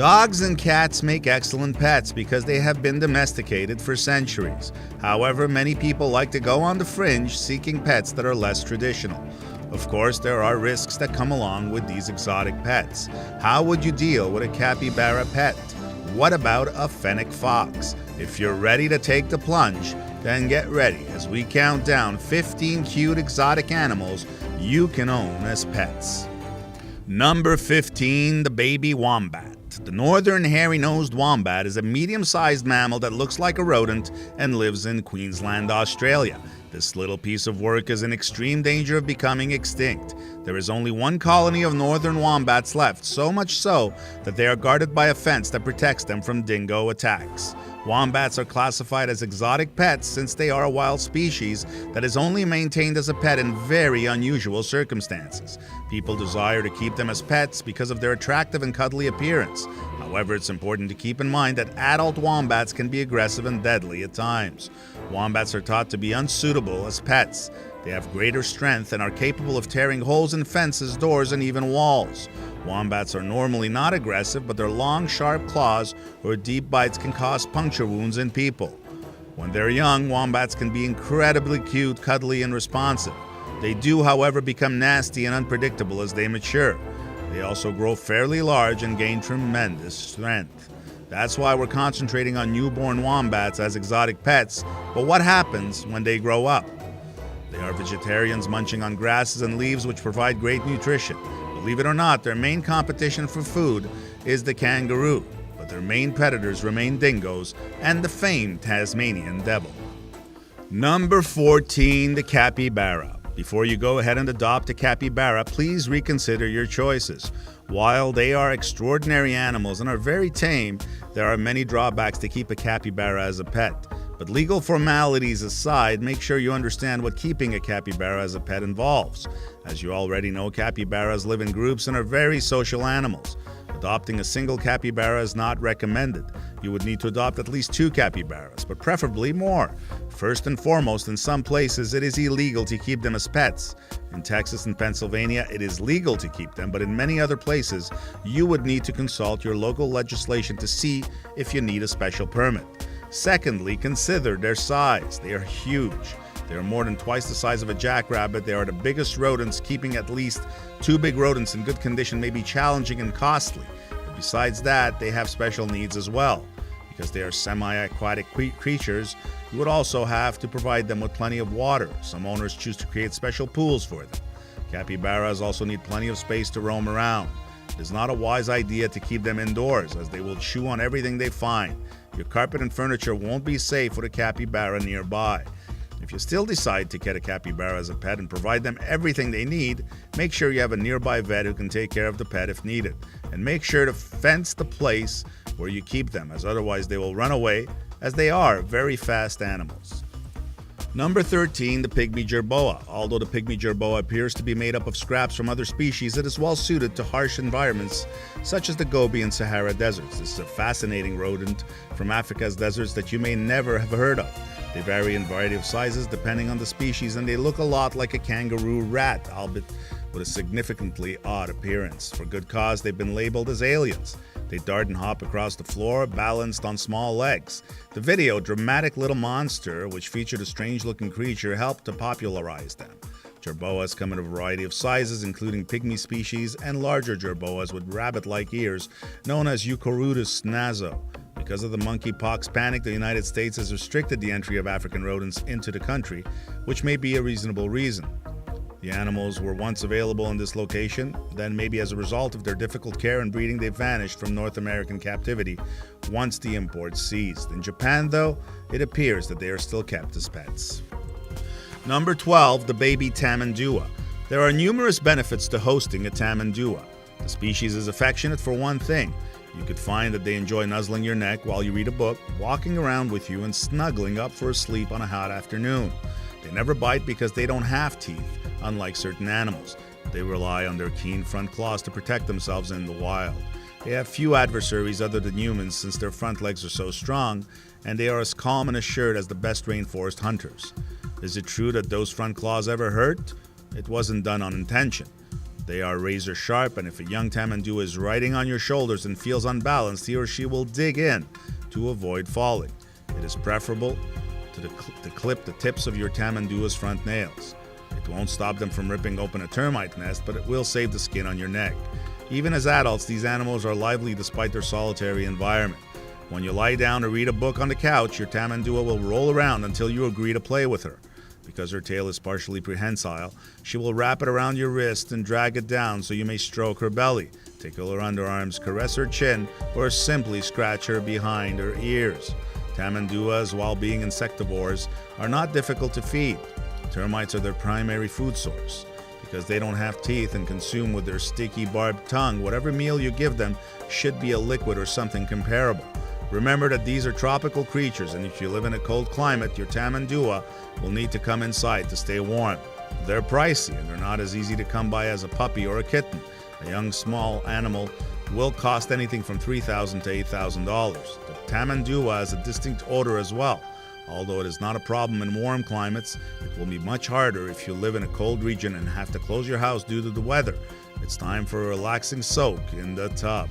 Dogs and cats make excellent pets because they have been domesticated for centuries. However, many people like to go on the fringe seeking pets that are less traditional. Of course, there are risks that come along with these exotic pets. How would you deal with a capybara pet? What about a fennec fox? If you're ready to take the plunge, then get ready as we count down 15 cute exotic animals you can own as pets. Number 15, the baby wombat. The northern hairy-nosed wombat is a medium-sized mammal that looks like a rodent and lives in Queensland, Australia. This little piece of work is in extreme danger of becoming extinct. There is only one colony of northern wombats left, so much so that they are guarded by a fence that protects them from dingo attacks. Wombats are classified as exotic pets since they are a wild species that is only maintained as a pet in very unusual circumstances. People desire to keep them as pets because of their attractive and cuddly appearance. However, it's important to keep in mind that adult wombats can be aggressive and deadly at times. Wombats are thought to be unsuitable as pets. They have greater strength and are capable of tearing holes in fences, doors, and even walls. Wombats are normally not aggressive, but their long, sharp claws or deep bites can cause puncture wounds in people. When they're young, wombats can be incredibly cute, cuddly, and responsive. They do, however, become nasty and unpredictable as they mature. They also grow fairly large and gain tremendous strength. That's why we're concentrating on newborn wombats as exotic pets, but what happens when they grow up? They are vegetarians munching on grasses and leaves which provide great nutrition. Believe it or not, their main competition for food is the kangaroo, but their main predators remain dingoes and the famed Tasmanian devil. Number 14, the capybara. Before you go ahead and adopt a capybara, please reconsider your choices. While they are extraordinary animals and are very tame, there are many drawbacks to keep a capybara as a pet. But legal formalities aside, make sure you understand what keeping a capybara as a pet involves. As you already know, capybaras live in groups and are very social animals. Adopting a single capybara is not recommended. You would need to adopt at least 2 capybaras, but preferably more. First and foremost, in some places it is illegal to keep them as pets. In Texas and Pennsylvania, it is legal to keep them, but in many other places, you would need to consult your local legislation to see if you need a special permit. Secondly, consider their size. They are huge. They are more than twice the size of a jackrabbit. They are the biggest rodents. Keeping at least 2 big rodents in good condition may be challenging and costly. But besides that, they have special needs as well. Because they are semi-aquatic creatures, you would also have to provide them with plenty of water. Some owners choose to create special pools for them. Capybaras also need plenty of space to roam around. It is not a wise idea to keep them indoors, as they will chew on everything they find. Your carpet and furniture won't be safe with a capybara nearby. If you still decide to get a capybara as a pet and provide them everything they need, make sure you have a nearby vet who can take care of the pet if needed. And make sure to fence the place where you keep them, as otherwise they will run away, as they are very fast animals. Number 13, the pygmy jerboa. Although the pygmy jerboa appears to be made up of scraps from other species, it is well suited to harsh environments such as the Gobi and Sahara deserts. This is a fascinating rodent from Africa's deserts that you may never have heard of. They vary in variety of sizes depending on the species, and they look a lot like a kangaroo rat, albeit with a significantly odd appearance. For good cause, they've been labeled as aliens. They dart and hop across the floor, balanced on small legs. The video, Dramatic Little Monster, which featured a strange-looking creature, helped to popularize them. Jerboas come in a variety of sizes, including pygmy species and larger jerboas with rabbit-like ears, known as Euchorotus naso. Because of the monkeypox panic, the United States has restricted the entry of African rodents into the country, which may be a reasonable reason. The animals were once available in this location, then maybe as a result of their difficult care and breeding they vanished from North American captivity once the imports ceased. In Japan, though, it appears that they are still kept as pets. Number 12, the baby tamandua. There are numerous benefits to hosting a tamandua. The species is affectionate for one thing. You could find that they enjoy nuzzling your neck while you read a book, walking around with you, and snuggling up for a sleep on a hot afternoon. They never bite because they don't have teeth, unlike certain animals. They rely on their keen front claws to protect themselves in the wild. They have few adversaries other than humans since their front legs are so strong, and they are as calm and assured as the best rainforest hunters. Is it true that those front claws ever hurt? It wasn't done on intention. They are razor sharp, and if a young tamandua is riding on your shoulders and feels unbalanced, he or she will dig in to avoid falling. It is preferable to clip the tips of your tamandua's front nails. It won't stop them from ripping open a termite nest, but it will save the skin on your neck. Even as adults, these animals are lively despite their solitary environment. When you lie down or read a book on the couch, your tamandua will roll around until you agree to play with her. Because her tail is partially prehensile, she will wrap it around your wrist and drag it down so you may stroke her belly, tickle her underarms, caress her chin, or simply scratch her behind her ears. Tamanduas, while being insectivores, are not difficult to feed. Termites are their primary food source. Because they don't have teeth and consume with their sticky barbed tongue, whatever meal you give them should be a liquid or something comparable. Remember that these are tropical creatures, and if you live in a cold climate, your tamandua will need to come inside to stay warm. They're pricey, and they're not as easy to come by as a puppy or a kitten. A young small animal will cost anything from $3,000 to $8,000. The tamandua has a distinct odor as well. Although it is not a problem in warm climates, it will be much harder if you live in a cold region and have to close your house due to the weather. It's time for a relaxing soak in the tub.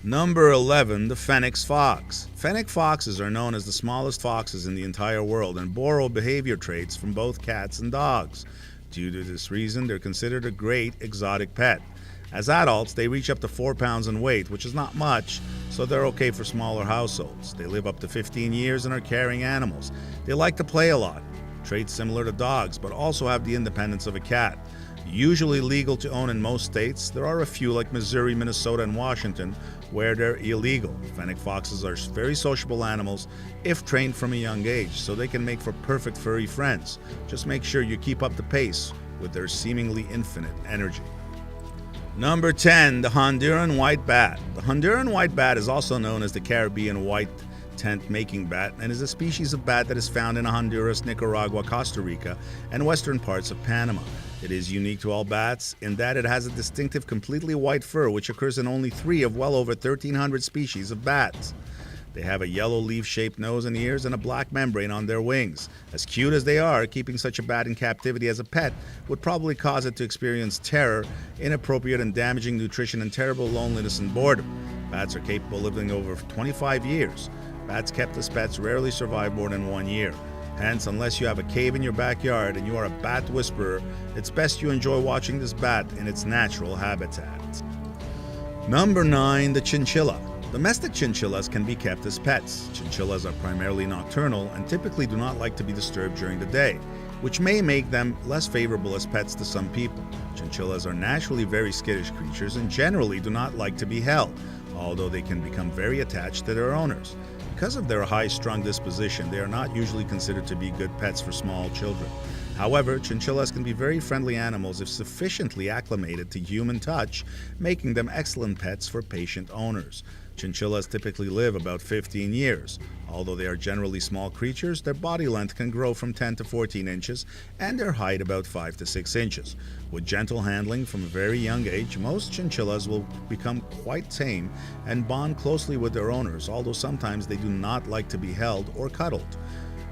Number 11, the Fennec fox. Fennec foxes are known as the smallest foxes in the entire world and borrow behavior traits from both cats and dogs. Due to this reason, they're considered a great exotic pet. As adults, they reach up to 4 pounds in weight, which is not much, so they're okay for smaller households. They live up to 15 years and are caring animals. They like to play a lot, traits similar to dogs, but also have the independence of a cat. Usually legal to own in most states, there are a few like Missouri, Minnesota, and Washington where they're illegal. Fennec foxes are very sociable animals if trained from a young age, so they can make for perfect furry friends. Just make sure you keep up the pace with their seemingly infinite energy. Number 10, the Honduran white bat. The Honduran white bat is also known as the Caribbean white tent-making bat and is a species of bat that is found in Honduras, Nicaragua, Costa Rica, and western parts of Panama. It is unique to all bats in that it has a distinctive completely white fur which occurs in only 3 of well over 1,300 species of bats. They have a yellow leaf-shaped nose and ears and a black membrane on their wings. As cute as they are, keeping such a bat in captivity as a pet would probably cause it to experience terror, inappropriate and damaging nutrition, and terrible loneliness and boredom. Bats are capable of living over 25 years. Bats kept as pets rarely survive more than 1 year. Hence, unless you have a cave in your backyard and you are a bat whisperer, it's best you enjoy watching this bat in its natural habitat. Number 9, the chinchilla. Domestic chinchillas can be kept as pets. Chinchillas are primarily nocturnal and typically do not like to be disturbed during the day, which may make them less favorable as pets to some people. Chinchillas are naturally very skittish creatures and generally do not like to be held, although they can become very attached to their owners. Because of their high-strung disposition, they are not usually considered to be good pets for small children. However, chinchillas can be very friendly animals if sufficiently acclimated to human touch, making them excellent pets for patient owners. Chinchillas typically live about 15 years. Although they are generally small creatures, their body length can grow from 10 to 14 inches and their height about 5 to 6 inches. With gentle handling from a very young age, most chinchillas will become quite tame and bond closely with their owners, although sometimes they do not like to be held or cuddled.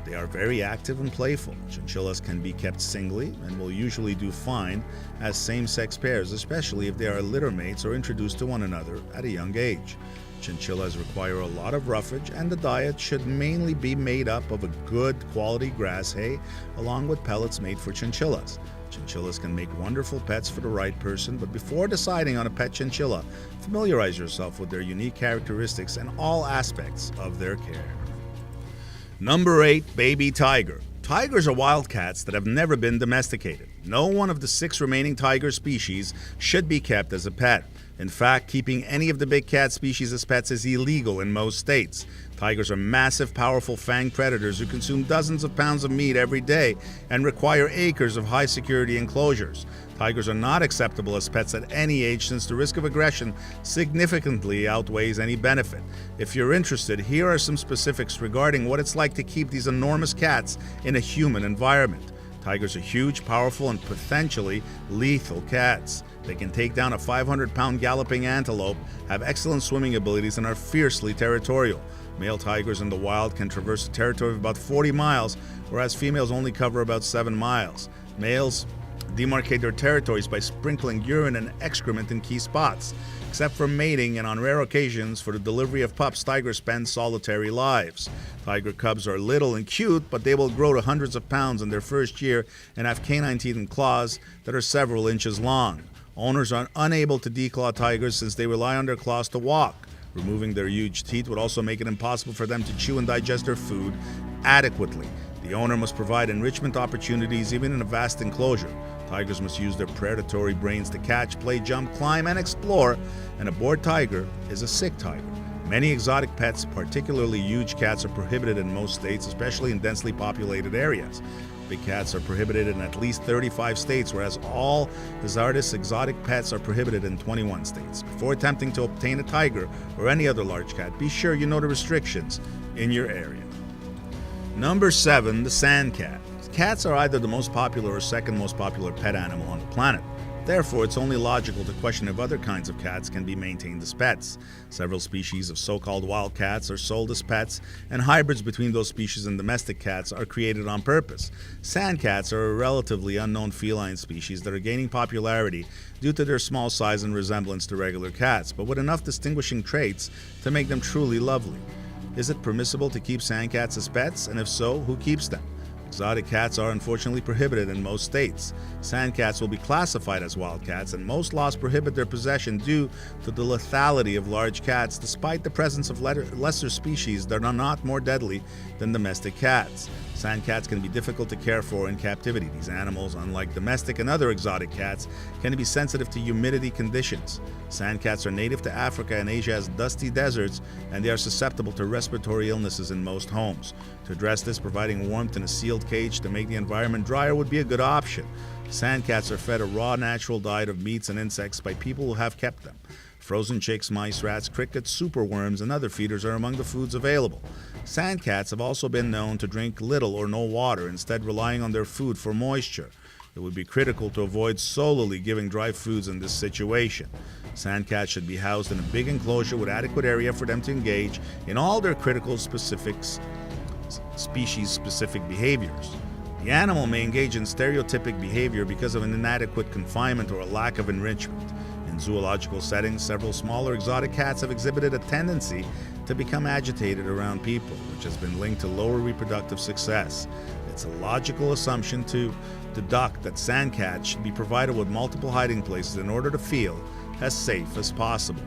They are very active and playful. Chinchillas can be kept singly and will usually do fine as same-sex pairs, especially if they are litter mates or introduced to one another at a young age. Chinchillas require a lot of roughage, and the diet should mainly be made up of a good quality grass hay along with pellets made for chinchillas. Chinchillas can make wonderful pets for the right person, but before deciding on a pet chinchilla, familiarize yourself with their unique characteristics and all aspects of their care. Number 8, baby tiger. Tigers are wild cats that have never been domesticated. No one of the 6 remaining tiger species should be kept as a pet. In fact, keeping any of the big cat species as pets is illegal in most states. Tigers are massive, powerful fanged predators who consume dozens of pounds of meat every day and require acres of high-security enclosures. Tigers are not acceptable as pets at any age since the risk of aggression significantly outweighs any benefit. If you're interested, here are some specifics regarding what it's like to keep these enormous cats in a human environment. Tigers are huge, powerful, and potentially lethal cats. They can take down a 500-pound galloping antelope, have excellent swimming abilities, and are fiercely territorial. Male tigers in the wild can traverse a territory of about 40 miles, whereas females only cover about 7 miles. Males demarcate their territories by sprinkling urine and excrement in key spots. Except for mating and on rare occasions for the delivery of pups, tigers spend solitary lives. Tiger cubs are little and cute, but they will grow to hundreds of pounds in their first year and have canine teeth and claws that are several inches long. Owners are unable to declaw tigers since they rely on their claws to walk. Removing their huge teeth would also make it impossible for them to chew and digest their food adequately. The owner must provide enrichment opportunities even in a vast enclosure. Tigers must use their predatory brains to catch, play, jump, climb, and explore, and a bored tiger is a sick tiger. Many exotic pets, particularly huge cats, are prohibited in most states, especially in densely populated areas. Big cats are prohibited in at least 35 states, whereas all hazardous exotic pets are prohibited in 21 states. Before attempting to obtain a tiger or any other large cat, be sure you know the restrictions in your area. Number 7, the sand cat. Cats are either the most popular or second most popular pet animal on the planet. Therefore, it's only logical to question if other kinds of cats can be maintained as pets. Several species of so-called wild cats are sold as pets, and hybrids between those species and domestic cats are created on purpose. Sand cats are a relatively unknown feline species that are gaining popularity due to their small size and resemblance to regular cats, but with enough distinguishing traits to make them truly lovely. Is it permissible to keep sand cats as pets, and if so, who keeps them? Exotic cats are unfortunately prohibited in most states. Sand cats will be classified as wild cats, and most laws prohibit their possession due to the lethality of large cats, despite the presence of lesser species that are not more deadly than domestic cats. Sand cats can be difficult to care for in captivity. These animals, unlike domestic and other exotic cats, can be sensitive to humidity conditions. Sand cats are native to Africa and Asia as dusty deserts, and they are susceptible to respiratory illnesses in most homes. To address this, providing warmth in a sealed cage to make the environment drier would be a good option. Sand cats are fed a raw, natural diet of meats and insects by people who have kept them. Frozen chicks, mice, rats, crickets, superworms, and other feeders are among the foods available. Sand cats have also been known to drink little or no water, instead relying on their food for moisture. It would be critical to avoid solely giving dry foods in this situation. Sand cats should be housed in a big enclosure with adequate area for them to engage in all their critical species-specific behaviors. The animal may engage in stereotypic behavior because of an inadequate confinement or a lack of enrichment. In zoological settings, several smaller exotic cats have exhibited a tendency to become agitated around people, which has been linked to lower reproductive success. It's a logical assumption to deduct that sand cats should be provided with multiple hiding places in order to feel as safe as possible.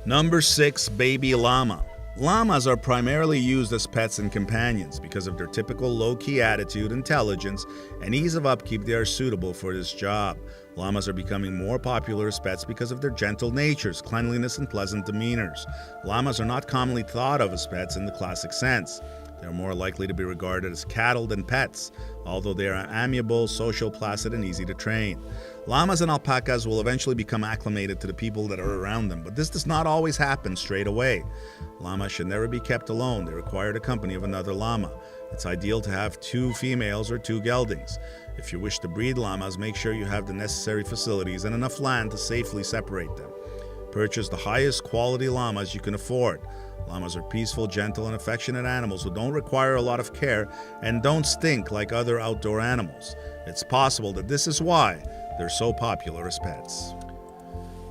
Number 6, baby llama. Llamas are primarily used as pets and companions. Because of their typical low-key attitude, intelligence, and ease of upkeep, they are suitable for this job. Llamas are becoming more popular as pets because of their gentle natures, cleanliness, and pleasant demeanors. Llamas are not commonly thought of as pets in the classic sense. They are more likely to be regarded as cattle than pets, although they are amiable, social, placid, and easy to train. Llamas and alpacas will eventually become acclimated to the people that are around them, but this does not always happen straight away. Llamas should never be kept alone. They require the company of another llama. It's ideal to have 2 females or 2 geldings. If you wish to breed llamas, make sure you have the necessary facilities and enough land to safely separate them. Purchase the highest quality llamas you can afford. Llamas are peaceful, gentle, and affectionate animals who don't require a lot of care and don't stink like other outdoor animals. It's possible that this is why they're so popular as pets.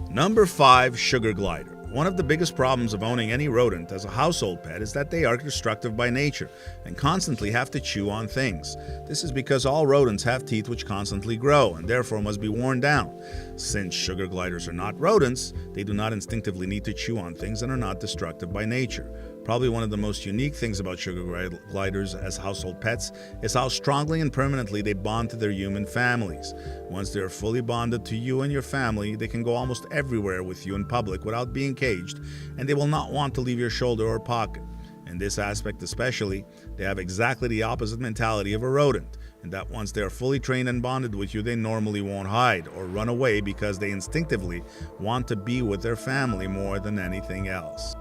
Number 5, sugar glider. One of the biggest problems of owning any rodent as a household pet is that they are destructive by nature and constantly have to chew on things. This is because all rodents have teeth which constantly grow and therefore must be worn down. Since sugar gliders are not rodents, they do not instinctively need to chew on things and are not destructive by nature. Probably one of the most unique things about sugar gliders as household pets is how strongly and permanently they bond to their human families. Once they are fully bonded to you and your family, they can go almost everywhere with you in public without being caged, and they will not want to leave your shoulder or pocket. In this aspect especially, they have exactly the opposite mentality of a rodent, and that once they are fully trained and bonded with you, they normally won't hide or run away because they instinctively want to be with their family more than anything else.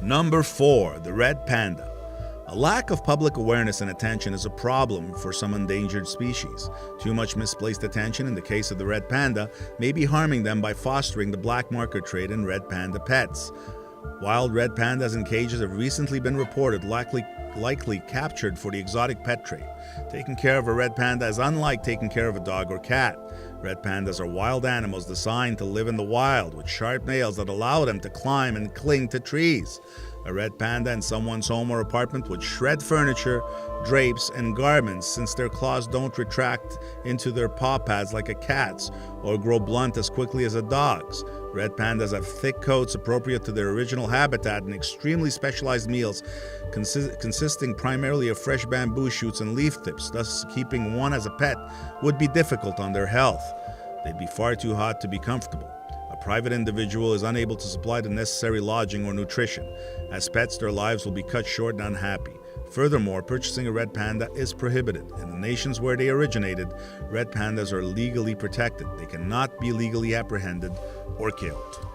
Number 4, the red panda. A lack of public awareness and attention is a problem for some endangered species. Too much misplaced attention in the case of the red panda may be harming them by fostering the black market trade in red panda pets. Wild red pandas in cages have recently been reported likely captured for the exotic pet trade. Taking care of a red panda is unlike taking care of a dog or cat. Red pandas are wild animals designed to live in the wild with sharp nails that allow them to climb and cling to trees. A red panda in someone's home or apartment would shred furniture, drapes, and garments since their claws don't retract into their paw pads like a cat's or grow blunt as quickly as a dog's. Red pandas have thick coats appropriate to their original habitat and extremely specialized meals consisting primarily of fresh bamboo shoots and leaf tips, thus keeping one as a pet would be difficult on their health. They'd be far too hot to be comfortable. A private individual is unable to supply the necessary lodging or nutrition. As pets, their lives will be cut short and unhappy. Furthermore, purchasing a red panda is prohibited. In the nations where they originated, red pandas are legally protected. They cannot be legally apprehended or killed.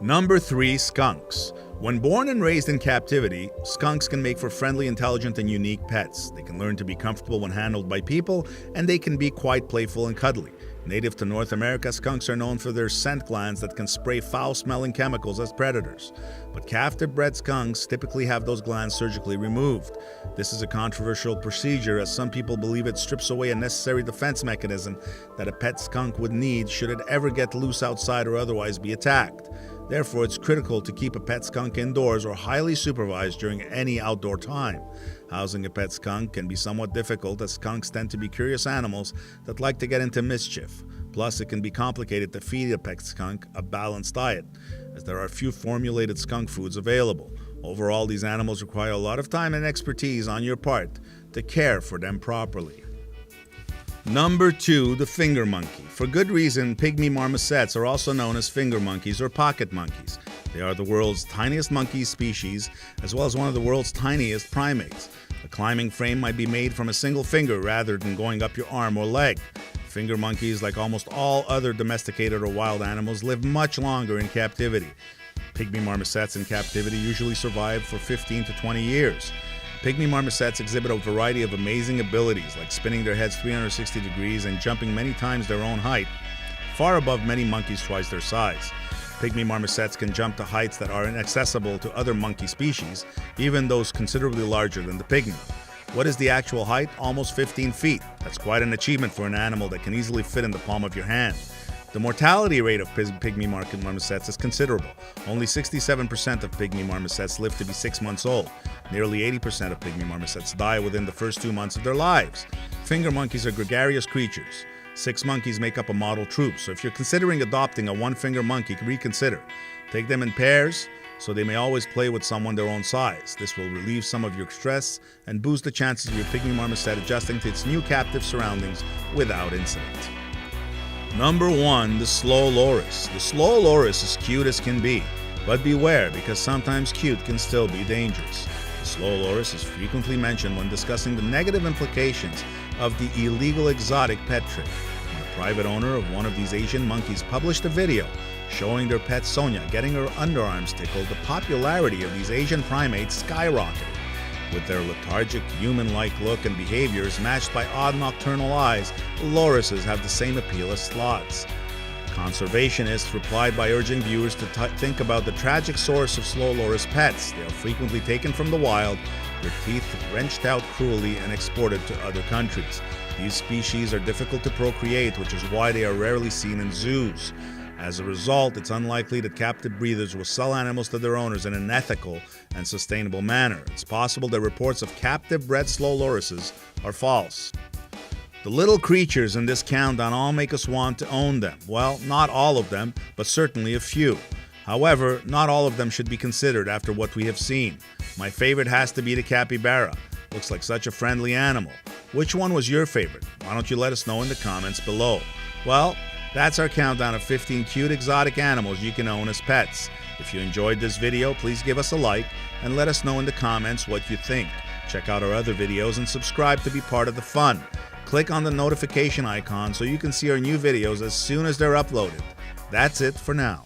Number 3, skunks. When born and raised in captivity, skunks can make for friendly, intelligent, and unique pets. They can learn to be comfortable when handled by people, and they can be quite playful and cuddly. Native to North America, skunks are known for their scent glands that can spray foul-smelling chemicals as predators. But captive-bred skunks typically have those glands surgically removed. This is a controversial procedure, as some people believe it strips away a necessary defense mechanism that a pet skunk would need should it ever get loose outside or otherwise be attacked. Therefore, it's critical to keep a pet skunk indoors or highly supervised during any outdoor time. Housing a pet skunk can be somewhat difficult, as skunks tend to be curious animals that like to get into mischief. Plus, it can be complicated to feed a pet skunk a balanced diet, as there are few formulated skunk foods available. Overall, these animals require a lot of time and expertise on your part to care for them properly. Number 2, the finger monkey. For good reason, pygmy marmosets are also known as finger monkeys or pocket monkeys. They are the world's tiniest monkey species, as well as one of the world's tiniest primates. A climbing frame might be made from a single finger rather than going up your arm or leg. Finger monkeys, like almost all other domesticated or wild animals, live much longer in captivity. Pygmy marmosets in captivity usually survive for 15 to 20 years. Pygmy marmosets exhibit a variety of amazing abilities, like spinning their heads 360 degrees and jumping many times their own height, far above many monkeys twice their size. Pygmy marmosets can jump to heights that are inaccessible to other monkey species, even those considerably larger than the pygmy. What is the actual height? Almost 15 feet. That's quite an achievement for an animal that can easily fit in the palm of your hand. The mortality rate of pygmy marmosets is considerable. Only 67% of pygmy marmosets live to be 6 months old. Nearly 80% of pygmy marmosets die within the first 2 months of their lives. Finger monkeys are gregarious creatures. 6 monkeys make up a model troop, so if you're considering adopting a one-finger monkey, reconsider. Take them in pairs so they may always play with someone their own size. This will relieve some of your stress and boost the chances of your pygmy marmoset adjusting to its new captive surroundings without incident. Number 1, the slow loris. The slow loris is cute as can be, but beware, because sometimes cute can still be dangerous. The slow loris is frequently mentioned when discussing the negative implications of the illegal exotic pet trade. When a private owner of one of these Asian monkeys published a video showing their pet Sonia getting her underarms tickled, the popularity of these Asian primates skyrocketed. With their lethargic, human-like look and behaviors matched by odd nocturnal eyes, the lorises have the same appeal as sloths. Conservationists replied by urging viewers to think about the tragic source of slow loris pets. They are frequently taken from the wild, their teeth wrenched out cruelly, and exported to other countries. These species are difficult to procreate, which is why they are rarely seen in zoos. As a result, it's unlikely that captive breeders will sell animals to their owners in an ethical and sustainable manner. It's possible that reports of captive-bred slow lorises are false. The little creatures in this countdown all make us want to own them. Well, not all of them, but certainly a few. However, not all of them should be considered after what we have seen. My favorite has to be the capybara. Looks like such a friendly animal. Which one was your favorite? Why don't you let us know in the comments below? Well, that's our countdown of 15 cute exotic animals you can own as pets. If you enjoyed this video, please give us a like and let us know in the comments what you think. Check out our other videos and subscribe to be part of the fun. Click on the notification icon so you can see our new videos as soon as they're uploaded. That's it for now.